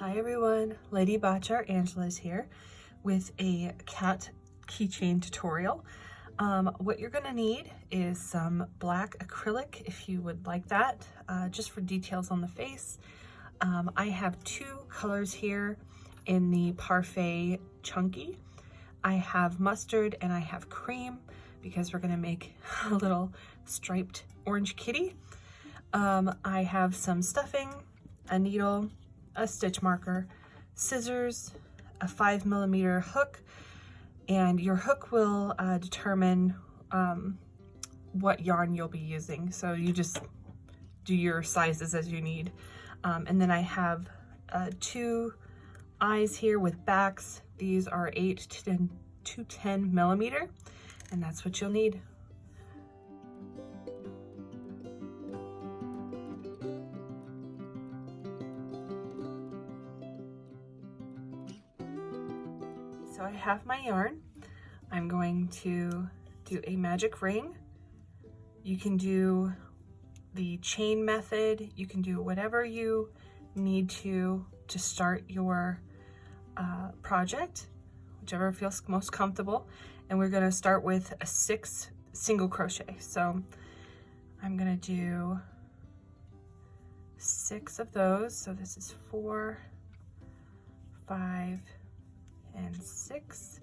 Hi everyone, Lady Botchar Angela's here with a cat keychain tutorial. What you're going to need is some black acrylic if you would like that, just for details on the face. I have two colors here in the Parfait Chunky. I have mustard and I have cream because we're going to make a little striped orange kitty. I have some stuffing, a needle, a stitch marker, scissors, a 5mm hook, and your hook will determine what yarn you'll be using. So you just do your sizes as you need. And then I have two eyes here with backs. These are 8 to 10mm, and that's what you'll need. So I have my yarn. I'm going to do a magic ring. You can do the chain method. You can do whatever you need to start your project, whichever feels most comfortable. And we're going to start with a 6 single crochet. So I'm going to do 6 of those. So this is 4, 5, and 6,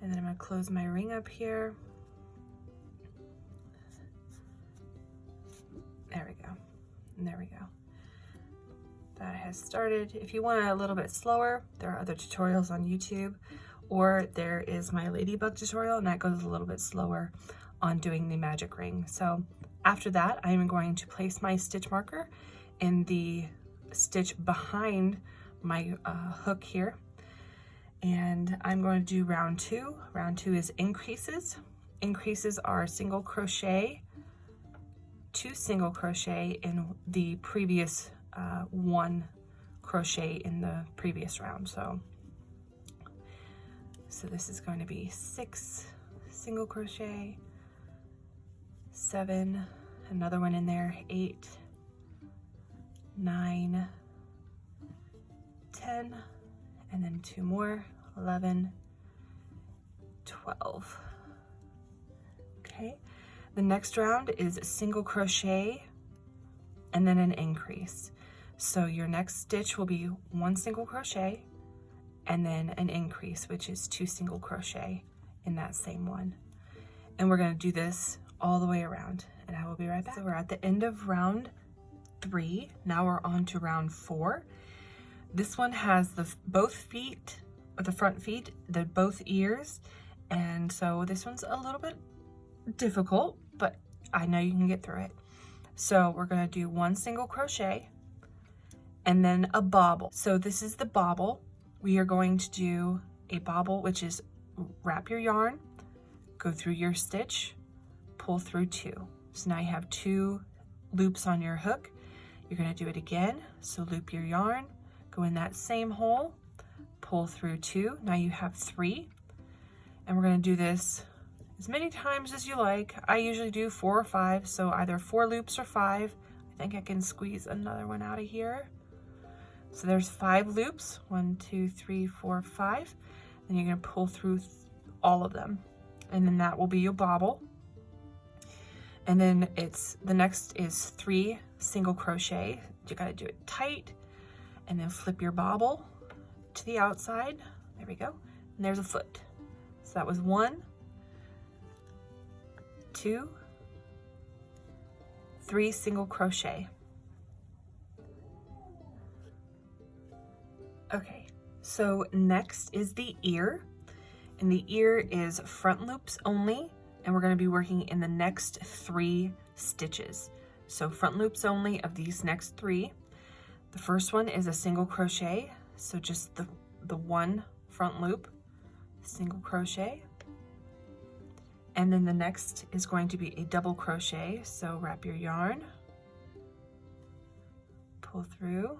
and then I'm going to close my ring up here. There we go, and there we go. That has started. If you want it a little bit slower, there are other tutorials on YouTube, or there is my ladybug tutorial, and that goes a little bit slower on doing the magic ring. So after that, I am going to place my stitch marker in the stitch behind my hook here. And I'm going to do round 2. Round 2 is increases. Increases are single crochet, 2 single crochet in the previous 1 crochet in the previous round. So this is going to be 6 single crochet, 7, another one in there, 8, 9, 10, and then 2 more, 11, 12. Okay, the next round is single crochet and then an increase. So your next stitch will be 1 single crochet and then an increase, which is 2 single crochet in that same one. And we're going to do this all the way around, and I will be right back. So we're at the end of round 3. Now we're on to round 4. This one has both feet, or the front feet, both ears, and so this one's a little bit difficult, but I know you can get through it. So we're going to do 1 single crochet and then a bobble. So this is the bobble. We are going to do a bobble, which is wrap your yarn, go through your stitch, pull through 2. So now you have 2 loops on your hook. You're going to do it again. So loop your yarn, go in that same hole, pull through 2. Now you have 3. And we're going to do this as many times as you like. I usually do 4 or 5, so either 4 loops or 5. I think I can squeeze another one out of here. So there's 5 loops, 1, 2, 3, 4, 5. Then you're going to pull through all of them. And then that will be your bobble. And then the next is 3 single crochet. You got to do it tight. And then flip your bobble to the outside. There we go. And there's a foot. So that was 1, 2, 3 single crochet. Okay, so next is the ear. And the ear is front loops only. And we're going to be working in the next 3 stitches. So front loops only of these next 3. The first one is a single crochet, so just the 1 front loop, single crochet. And then the next is going to be a double crochet, so wrap your yarn, pull through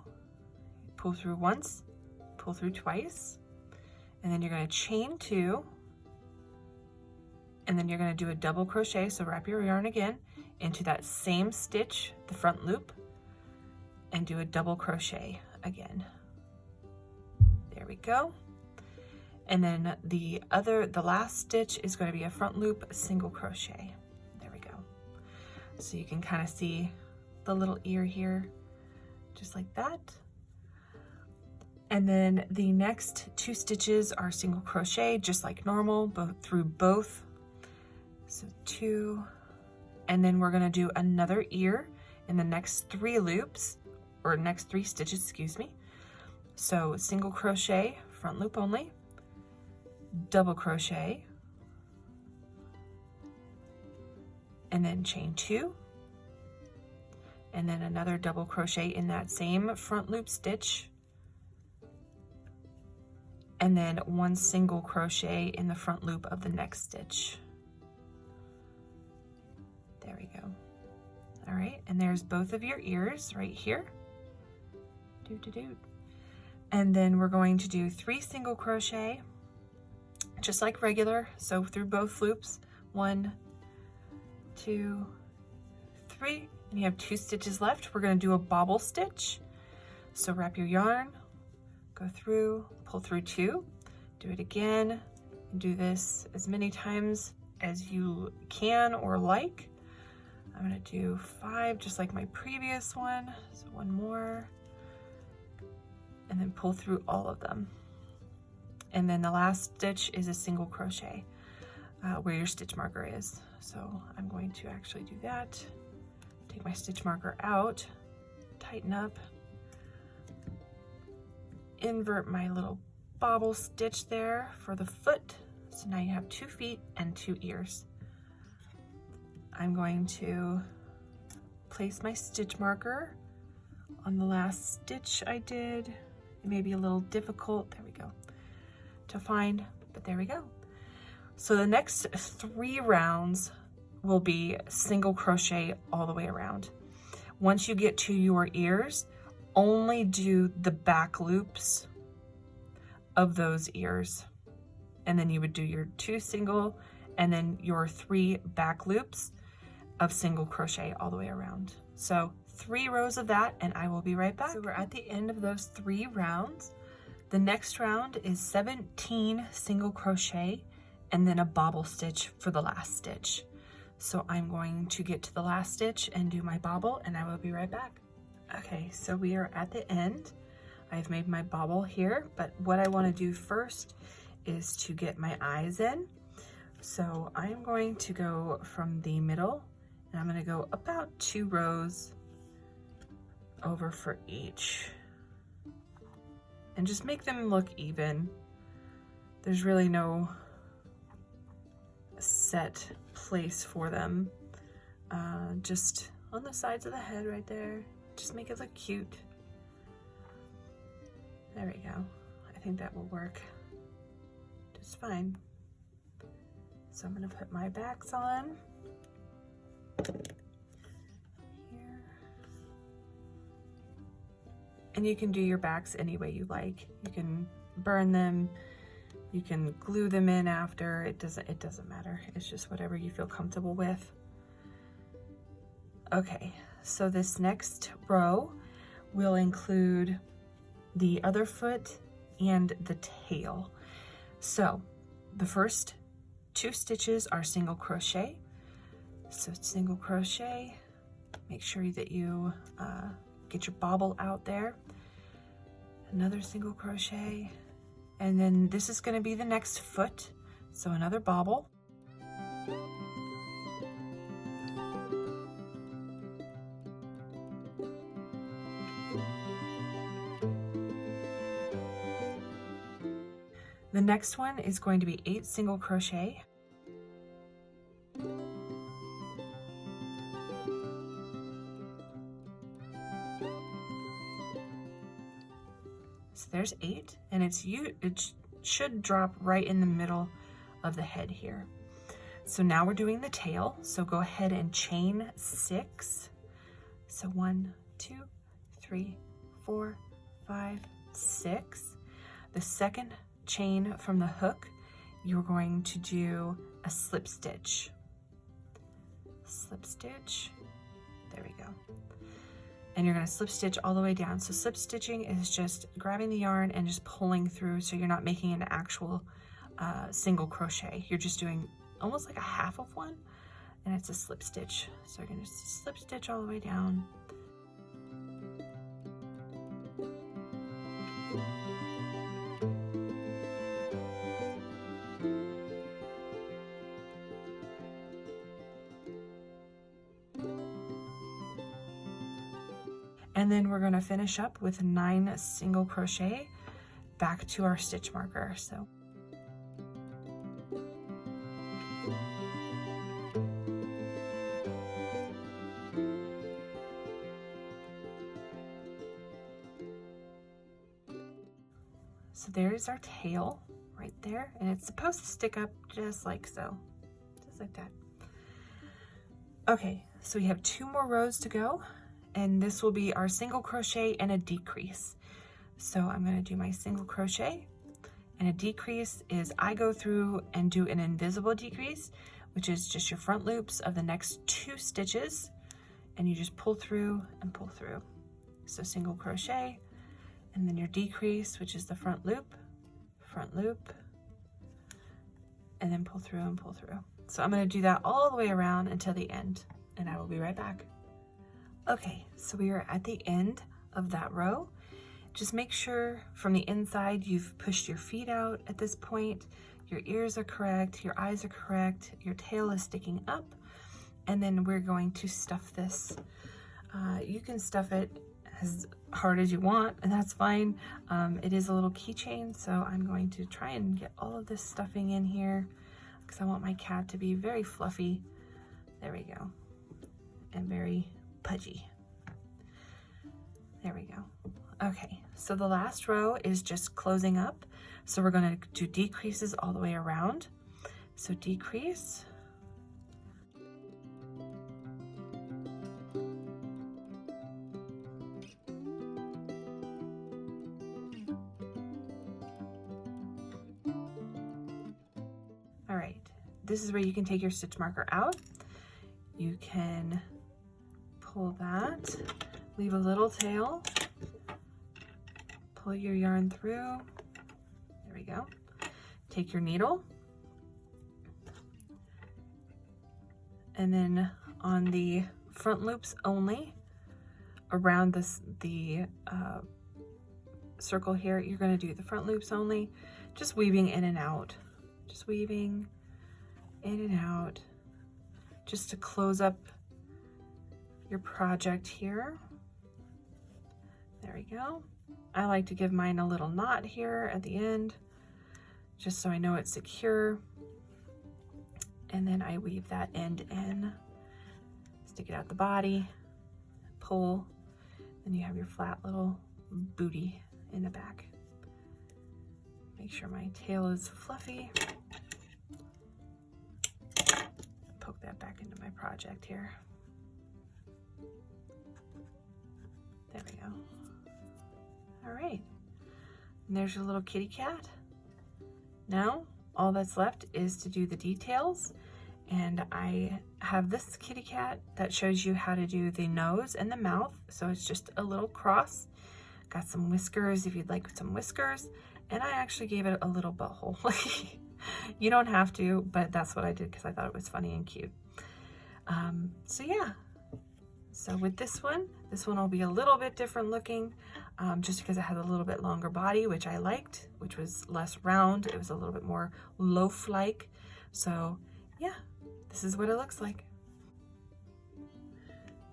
once, pull through twice, and then you're going to chain 2, and then you're going to do a double crochet, so wrap your yarn again into that same stitch, the front loop, and do a double crochet again. There we go. And then the last stitch is going to be a front loop single crochet. There we go. So you can kind of see the little ear here, just like that. And then the next 2 stitches are single crochet, just like normal, through both. So 2, and then we're going to do another ear in the next 3 loops, or next 3 stitches, excuse me. So single crochet, front loop only, double crochet, and then chain 2, and then another double crochet in that same front loop stitch, and then 1 single crochet in the front loop of the next stitch. There we go. All right, and there's both of your ears right here. And then we're going to do 3 single crochet, just like regular, so through both loops. 1, 2, 3, and you have 2 stitches left. We're going to do a bobble stitch. So wrap your yarn, go through, pull through 2, do it again, and do this as many times as you can or like. I'm going to do 5 just like my previous one, so 1 more, and then pull through all of them. And then the last stitch is a single crochet where your stitch marker is. So I'm going to actually do that. Take my stitch marker out, tighten up, invert my little bobble stitch there for the foot. So now you have 2 feet and 2 ears. I'm going to place my stitch marker on the last stitch I did. It may be a little difficult, there we go, to find, but there we go. So the next 3 rounds will be single crochet all the way around. Once you get to your ears, only do the back loops of those ears. And then you would do your 2 single and then your 3 back loops of single crochet all the way around. So 3 rows of that, and I will be right back. So we're at the end of those 3 rounds. The next round is 17 single crochet and then a bobble stitch for the last stitch. So I'm going to get to the last stitch and do my bobble, and I will be right back. Okay, so we are at the end. I've made my bobble here, but what I want to do first is to get my eyes in. So I'm going to go from the middle, and I'm going to go about 2 rows over for each. And just make them look even. There's really no set place for them. Just on the sides of the head right there. Just make it look cute. There we go. I think that will work just fine. So I'm going to put my backs on here. And you can do your backs any way you like. You can burn them, you can glue them in after. It doesn't matter. It's just whatever you feel comfortable with. Okay, so this next row will include the other foot and the tail. So the first 2 stitches are single crochet. So single crochet, make sure that you get your bobble out there. Another single crochet, and then this is going to be the next foot, so another bobble. The next one is going to be 8 single crochet. So there's 8, and it should drop right in the middle of the head here. So now we're doing the tail, so go ahead and chain 6. So 1, 2, 3, 4, 5, 6. The second chain from the hook, you're going to do a slip stitch. Slip stitch, there we go. and you're going to slip stitch all the way down. So slip stitching is just grabbing the yarn and just pulling through, so you're not making an actual single crochet. You're just doing almost like a half of one, and it's a slip stitch. So you're going to slip stitch all the way down. And then we're going to finish up with 9 single crochet back to our stitch marker. So there's our tail right there, and it's supposed to stick up just like so, just like that. Okay, so we have 2 more rows to go, and this will be our single crochet and a decrease. So I'm going to do my single crochet, and a decrease is I go through and do an invisible decrease, which is just your front loops of the next 2 stitches, and you just pull through and pull through. So single crochet, and then your decrease, which is the front loop, and then pull through and pull through. So I'm going to do that all the way around until the end, and I will be right back. Okay, so we are at the end of that row. Just make sure from the inside you've pushed your feet out at this point, your ears are correct, your eyes are correct, your tail is sticking up, and then we're going to stuff this. You can stuff it as hard as you want, and that's fine. It is a little keychain, so I'm going to try and get all of this stuffing in here because I want my cat to be very fluffy. There we go. And very pudgy. There we go. Okay, so the last row is just closing up. So we're going to do decreases all the way around. So decrease. All right, this is where you can take your stitch marker out. You can pull that, leave a little tail, pull your yarn through. There we go. Take your needle, and then on the front loops only, around the circle here, you're going to do the front loops only, just weaving in and out, just weaving in and out, just to close up your project here. There we go. I like to give mine a little knot here at the end, just so I know it's secure. And then I weave that end in, stick it out the body, pull, and you have your flat little booty in the back. Make sure my tail is fluffy. Poke that back into my project here. There we go. All right, and there's your little kitty cat. Now all that's left is to do the details, and I have this kitty cat that shows you how to do the nose and the mouth. So it's just a little cross, got some whiskers if you'd like some whiskers, and I actually gave it a little butthole. You don't have to, but that's what I did because I thought it was funny and cute. So yeah, so with this one will be a little bit different looking, just because it has a little bit longer body, which I liked, which was less round. It was a little bit more loaf-like. So yeah, this is what it looks like.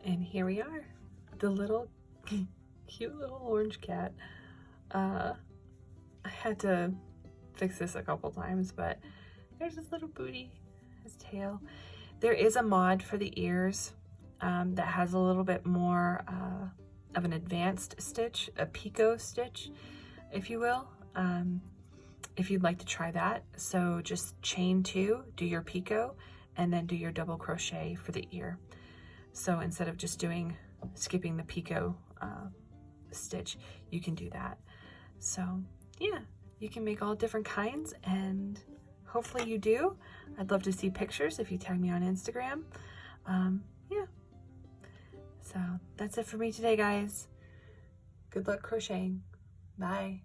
And here we are, the little cute little orange cat. I had to fix this a couple times, but there's his little booty, his tail. There is a mod for the ears that has a little bit more of an advanced stitch, a picot stitch, if you will, if you'd like to try that. So just chain 2, do your picot, and then do your double crochet for the ear. So instead of just skipping the picot stitch, you can do that. So yeah, you can make all different kinds, and hopefully you do. I'd love to see pictures if you tag me on Instagram. Yeah. So that's it for me today, guys. Good luck crocheting. Bye.